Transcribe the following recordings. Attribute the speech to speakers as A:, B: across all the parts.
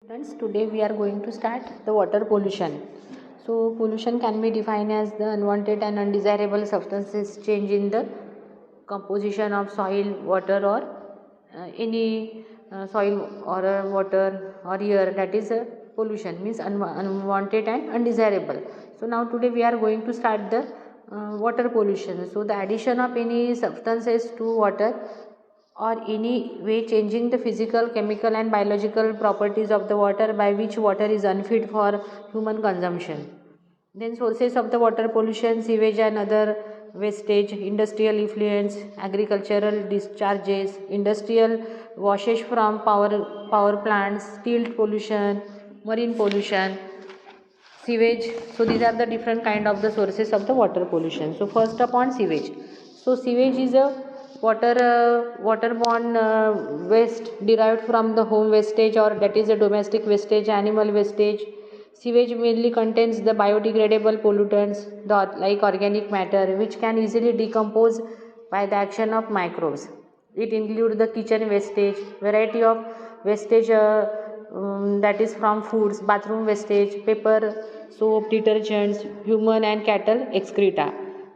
A: Friends, today we are going to start the water pollution. So, pollution can be defined as the unwanted and undesirable substances change in the composition of soil, water, or any soil or water or air. That is pollution, means unwanted and undesirable. So, now today we are going to start the water pollution. So, the addition of any substances to water or any way changing the physical, chemical and biological properties of the water by which water is unfit for human consumption. Then sources of the water pollution: sewage and other wastage, industrial effluents, agricultural discharges, industrial washes from power plants, steel pollution, marine pollution, sewage. So these are the different kind of the sources of the water pollution. So first upon sewage. So sewage is a waterborne waste derived from the home wastage, or that is a domestic wastage, animal wastage. Sewage mainly contains the biodegradable pollutants like organic matter, which can easily decompose by the action of microbes. It includes the kitchen wastage, variety of wastage that is from foods, bathroom wastage, paper, soap, detergents, human and cattle excreta,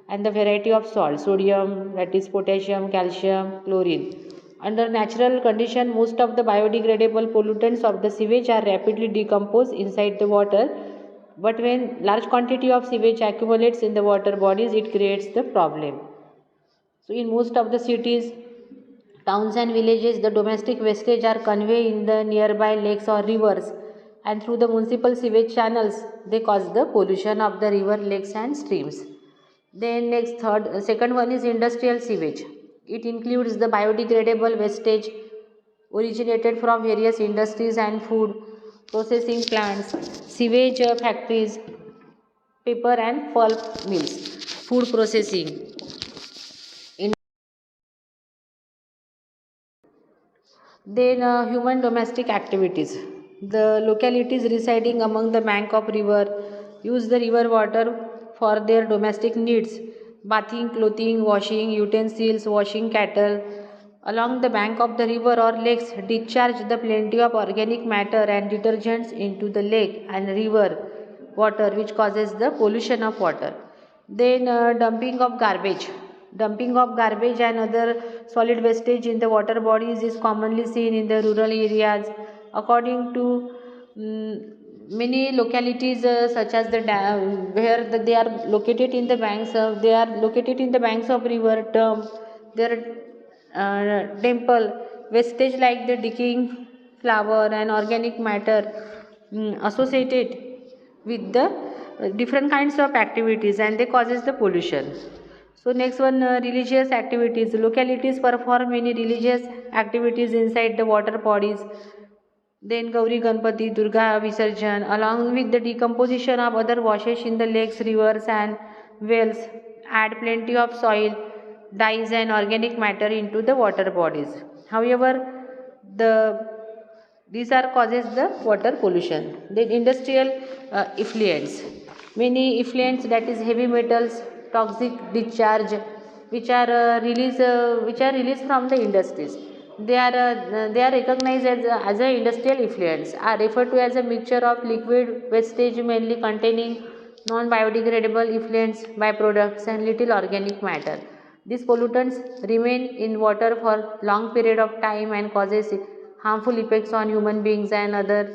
A: and the variety of salt, sodium, that is potassium, calcium, chlorine. Under natural condition, most of the biodegradable pollutants of the sewage are rapidly decomposed inside the water, but when large quantity of sewage accumulates in the water bodies, it creates the problem. So in most of the cities, towns and villages, the domestic wastage are conveyed in the nearby lakes or rivers, and through the municipal sewage channels they cause the pollution of the river, lakes and streams. Then second one is industrial sewage. It includes the biodegradable wastage originated from various industries and food processing plants, sewage factories, paper and pulp mills, food processing. Then human domestic activities. The localities residing among the bank of river use the river water for their domestic needs, bathing, clothing, washing utensils, washing cattle. Along the bank of the river or lakes discharge the plenty of organic matter and detergents into the lake and river water, which causes the pollution of water. Then dumping of garbage. Dumping of garbage and other solid wastage in the water bodies is commonly seen in the rural areas. According to many localities, such as the dam, where they are located in the banks of, they are located in the banks of river, dump their temple wastage like the decaying flower and organic matter associated with the different kinds of activities, and they causes the pollution. So next one, religious activities. Localities perform many religious activities inside the water bodies. Then Gauri Ganpati, Durga Visarjan, along with the decomposition of other washes in the lakes, rivers and wells, add plenty of soil, dyes and organic matter into the water bodies. However, the these are causes the water pollution. Then industrial effluents. Many effluents, that is heavy metals, toxic discharge, which are released from the industries. They are recognized as a industrial effluents. Are referred to as a mixture of liquid wastage mainly containing non-biodegradable effluents, byproducts, and little organic matter. These pollutants remain in water for long period of time and causes harmful effects on human beings and other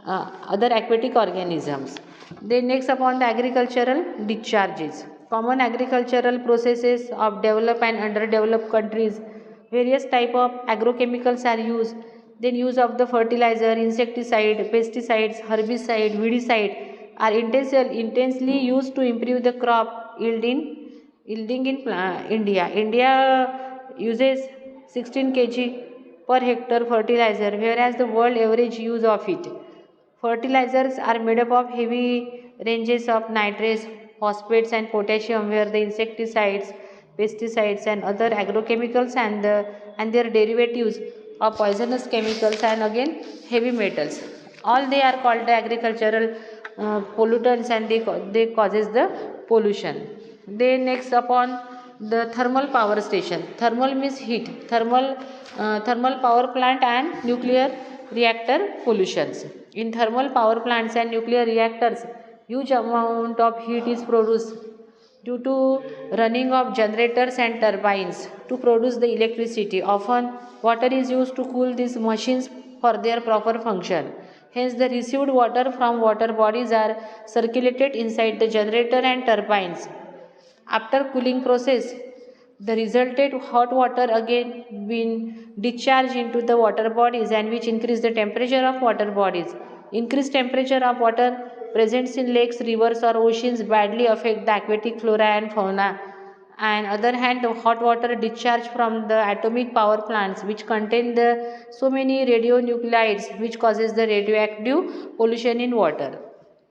A: aquatic organisms. Then next upon the agricultural discharges. Common agricultural processes of developed and underdeveloped countries. Various type of agrochemicals are used. Then use of the fertilizer, insecticide, pesticides, herbicide, weedicide are intensely used to improve the crop yielding in India. India uses 16 kg per hectare fertilizer, whereas the world average use of it. Fertilizers are made up of heavy ranges of nitrates, phosphates and potassium, where the insecticides, pesticides and other agrochemicals and their derivatives are poisonous chemicals and again heavy metals. All they are called the agricultural pollutants, and they causes the pollution. Then next upon the thermal power station. Thermal means heat. Thermal power plant and nuclear reactor pollutions. In thermal power plants and nuclear reactors, huge amount of heat is produced due to running of generators and turbines to produce the electricity. Often, water is used to cool these machines for their proper function. Hence, the received water from water bodies are circulated inside the generator and turbines. After cooling process, the resulted hot water again been discharged into the water bodies and which increase the temperature of water bodies. Increased temperature of water present in lakes, rivers or oceans badly affect the aquatic flora and fauna. And other hand, the hot water discharged from the atomic power plants which contain the so many radionuclides which causes the radioactive pollution in water.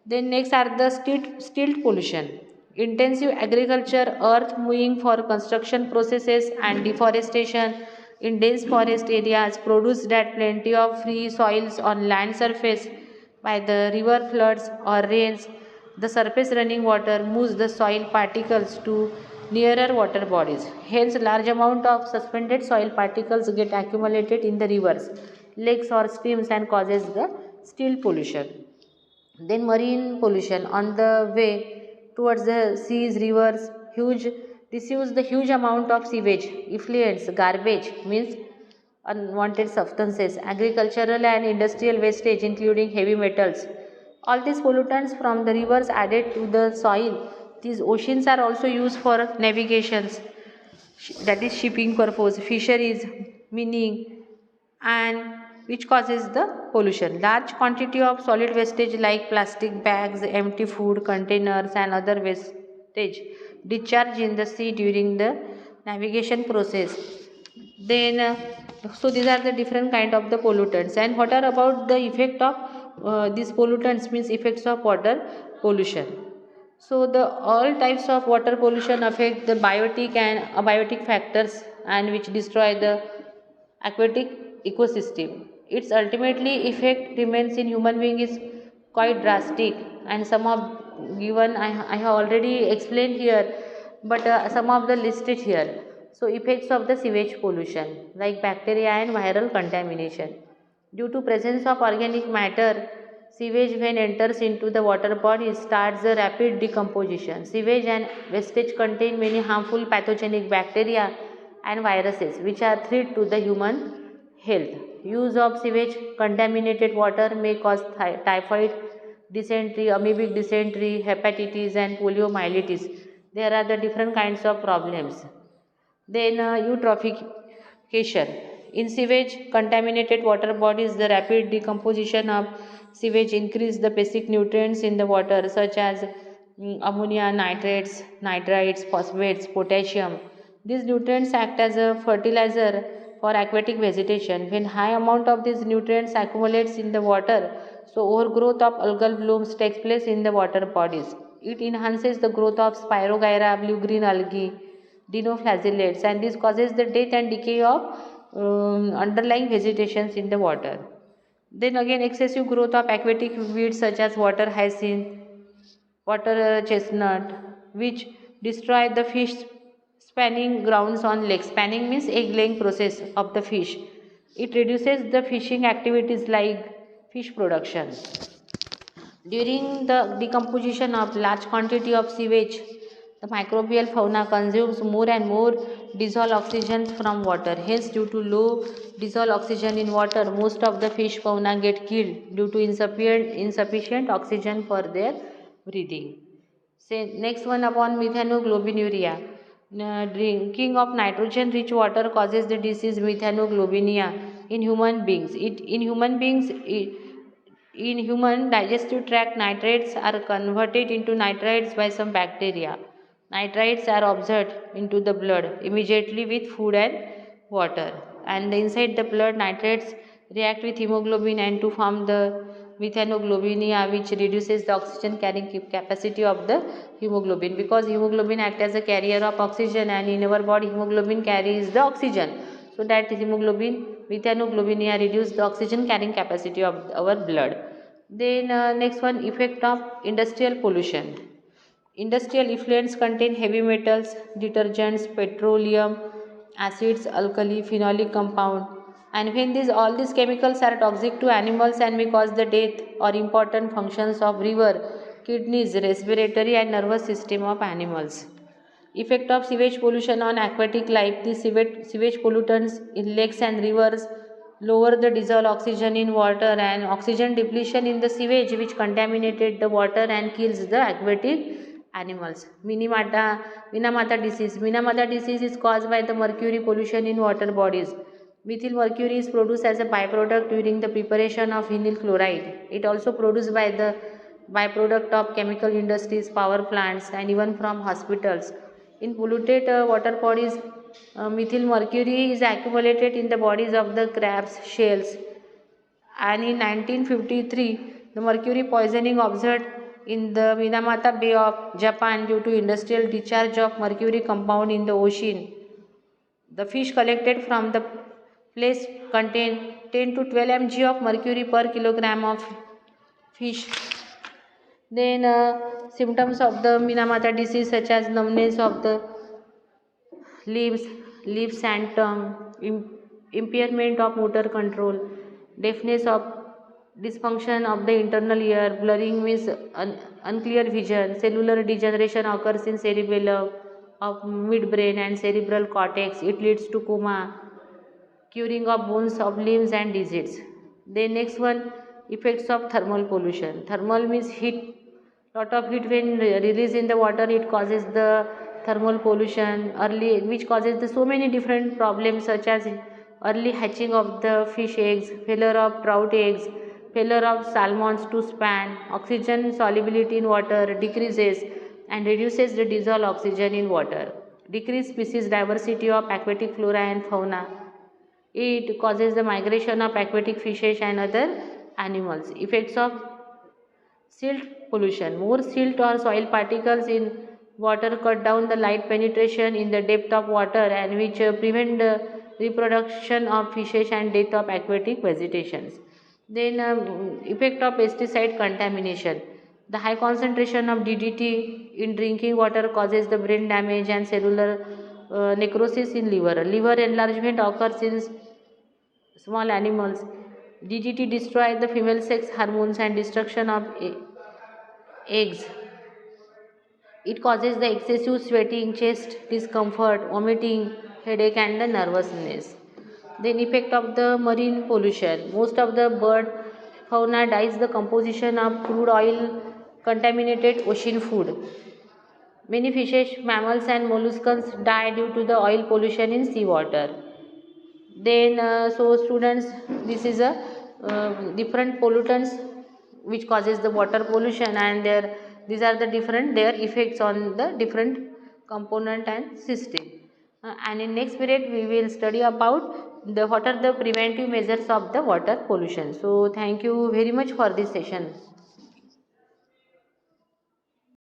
A: Then next are the stilt pollution. Intensive agriculture, earth moving for construction processes and deforestation in dense forest areas produce that plenty of free soils on land surface by the river floods or rains. The surface running water moves the soil particles to nearer water bodies. Hence, large amount of suspended soil particles get accumulated in the rivers, lakes or streams and causes the stilt pollution. Then marine pollution on the way towards the seas, rivers, huge receives the huge amount of sewage, effluents, garbage means unwanted substances, agricultural and industrial wastage including heavy metals. All these pollutants from the rivers added to the soil. These oceans are also used for navigations, that is shipping purpose, fisheries, mining, and which causes the pollution. Large quantity of solid wastage like plastic bags, empty food containers and other wastage discharge in the sea during the navigation process. Then so these are the different kind of the pollutants. And what are about the effect of these pollutants means effects of water pollution. So the all types of water pollution affect the biotic and abiotic factors and which destroy the aquatic ecosystem. Its ultimately effect remains in human being is quite drastic, and some of given I have already explained here, but some of the listed here. So effects of the sewage pollution like bacteria and viral contamination. Due to presence of organic matter, sewage when enters into the water body starts a rapid decomposition. Sewage and wastage contain many harmful pathogenic bacteria and viruses which are threat to the human health. Use of sewage contaminated water may cause typhoid, dysentery, amoebic dysentery, hepatitis and poliomyelitis. There are the different kinds of problems. Then eutrophication. In sewage contaminated water bodies, the rapid decomposition of sewage increase the basic nutrients in the water such as ammonia, nitrates, nitrites, phosphates, potassium. These nutrients act as a fertilizer for aquatic vegetation. When high amount of these nutrients accumulates in the water, so overgrowth of algal blooms takes place in the water bodies. It enhances the growth of Spirogyra, blue-green algae, dinoflagellates, and this causes the death and decay of underlying vegetations in the water. Then again excessive growth of aquatic weeds such as water hyacinth, water chestnut, which destroy the fish spawning grounds on lakes. Spawning means egg laying process of the fish. It reduces the fishing activities like fish production. During the decomposition of large quantity of sewage, the microbial fauna consumes more and more dissolved oxygen from water. Hence, due to low dissolved oxygen in water, most of the fish fauna get killed due to insufficient oxygen for their breathing. Say, next one upon methanoglobinuria. Drinking of nitrogen-rich water causes the disease methanoglobinia in human beings. In human digestive tract, nitrates are converted into nitrites by some bacteria. Nitrites are absorbed into the blood immediately with food and water. And inside the blood, nitrates react with hemoglobin and to form the methanoglobinia, which reduces the oxygen carrying capacity of the hemoglobin, because hemoglobin acts as a carrier of oxygen, and in our body hemoglobin carries the oxygen. So that methanoglobinia reduce the oxygen carrying capacity of our blood. Then next one, effect of industrial pollution. Industrial effluents contain heavy metals, detergents, petroleum, acids, alkali, phenolic compound, And when all these chemicals are toxic to animals and may cause the death or important functions of liver, kidneys, respiratory and nervous system of animals. Effect of sewage pollution on aquatic life. The sewage pollutants in lakes and rivers lower the dissolved oxygen in water and oxygen depletion in the sewage which contaminated the water and kills the aquatic animals. Minamata disease. Minamata disease is caused by the mercury pollution in water bodies. Methyl mercury is produced as a byproduct during the preparation of vinyl chloride. It also produced by the byproduct of chemical industries, power plants and even from hospitals. In polluted water bodies, methyl mercury is accumulated in the bodies of the crabs, shells. And in 1953, the mercury poisoning observed in the Minamata Bay of Japan due to industrial discharge of mercury compound in the ocean. The fish collected from the place contain 10 to 12 mg of mercury per kilogram of fish. Then symptoms of the Minamata disease such as numbness of the lips, lips and tongue, impairment of motor control, deafness of dysfunction of the internal ear, blurring means unclear vision, cellular degeneration occurs in cerebellum of midbrain and cerebral cortex. It leads to coma, curing of bones of limbs and digits. The next one, effects of thermal pollution. Thermal means heat. Lot of heat when released in the water, it causes the thermal pollution early, which causes so many different problems such as early hatching of the fish eggs, failure of trout eggs, failure of salmons to span, oxygen solubility in water decreases and reduces the dissolved oxygen in water, decreased species diversity of aquatic flora and fauna. It causes the migration of aquatic fishes and other animals. Effects of silt pollution. More silt or soil particles in water cut down the light penetration in the depth of water and which prevent the reproduction of fishes and death of aquatic vegetations. Then effect of pesticide contamination. The high concentration of DDT in drinking water causes the brain damage and cellular necrosis in liver. Liver enlargement occurs in small animals. DDT destroys the female sex hormones and destruction of eggs. It causes the excessive sweating, chest discomfort, vomiting, headache and the nervousness. Then effect of the marine pollution. Most of the bird fauna dies the composition of crude oil contaminated ocean food. Many fishes, mammals and molluscs die due to the oil pollution in seawater. Then so students, this is a different pollutants which causes the water pollution and these are the different their effects on the different component and system. And in next period we will study about the what are the preventive measures of the water pollution. So thank you very much for this session.